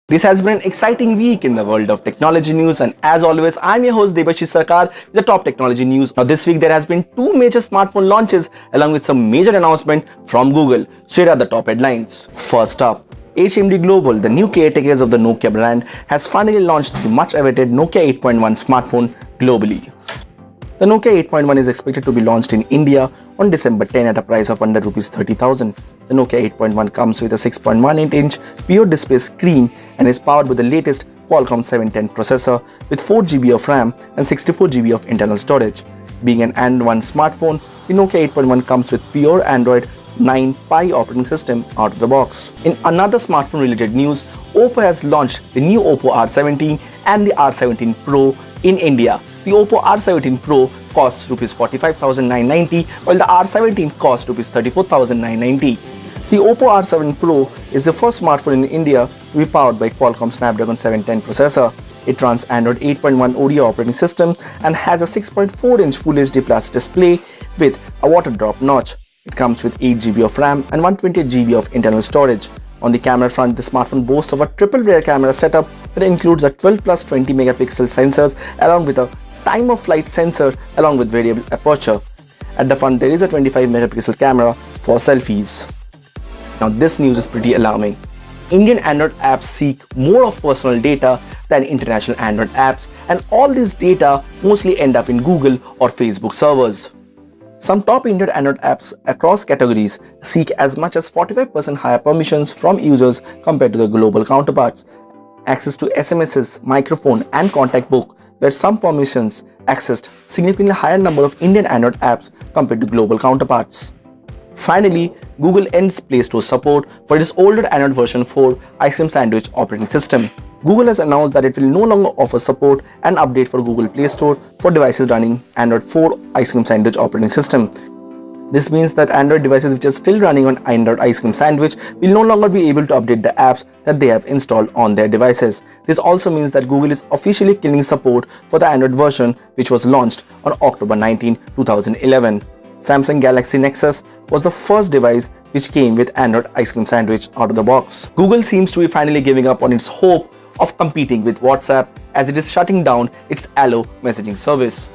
This has been an exciting week in the world of technology news, and as always, I'm your host Debashish Sarkar with the top technology news. Now this week there has been two major smartphone launches along with some major announcement from Google. So here are the top headlines. First up, HMD Global, the new caretakers of the Nokia brand, has finally launched the much awaited Nokia 8.1 smartphone globally. The Nokia 8.1 is expected to be launched in India on December 10 at a price of under Rs 30,000. The Nokia 8.1 comes with a 6.18-inch pure display screen and is powered with the latest Qualcomm 710 processor with 4GB of RAM and 64GB of internal storage. Being an Android One smartphone, the Nokia 8.1 comes with pure Android 9 Pie operating system out of the box. In another smartphone related news, Oppo has launched the new Oppo R17 and the R17 Pro in India. The Oppo R17 Pro costs Rs 45,990 while the R17 costs Rs 34,990. The Oppo R7 Pro is the first smartphone in India to be powered by Qualcomm Snapdragon 710 processor. It runs Android 8.1 Oreo operating system and has a 6.4-inch Full HD Plus display with a water drop notch. It comes with 8GB of RAM and 128GB of internal storage. On the camera front, the smartphone boasts of a triple rear camera setup that includes a 12 plus 20 megapixel sensors along with a time of flight sensor along with variable aperture. At the front, there is a 25 megapixel camera for selfies. Now this news is pretty alarming. Indian Android apps seek more of personal data than international Android apps, and all this data mostly end up in Google or Facebook servers. Some top Indian Android apps across categories seek as much as 45% higher permissions from users compared to their global counterparts. Access to SMSs, microphone and contact book, where some permissions accessed significantly higher number of Indian Android apps compared to global counterparts. Finally, Google ends Play Store support for its older Android version 4 Ice Cream Sandwich operating system. Google has announced that it will no longer offer support and update for Google Play Store for devices running Android 4 Ice Cream Sandwich operating system. This means that Android devices which are still running on Android Ice Cream Sandwich will no longer be able to update the apps that they have installed on their devices. This also means that Google is officially killing support for the Android version which was launched on October 19, 2011. Samsung Galaxy Nexus was the first device which came with Android Ice Cream Sandwich out of the box. Google seems to be finally giving up on its hope of competing with WhatsApp as it is shutting down its Allo messaging service.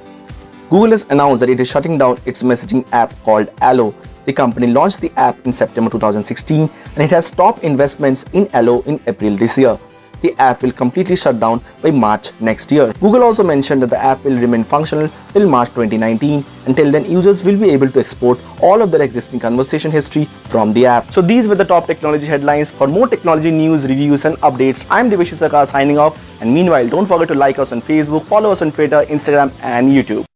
Google has announced that it is shutting down its messaging app called Allo. The company launched the app in September 2016 and it has stopped investments in Allo in April this year. The app will completely shut down by March next year. Google also mentioned that the app will remain functional till March 2019. Until then, users will be able to export all of their existing conversation history from the app. So these were the top technology headlines. For more technology news, reviews and updates, I'm Debashish Sarkar signing off. And meanwhile, don't forget to like us on Facebook, follow us on Twitter, Instagram and YouTube.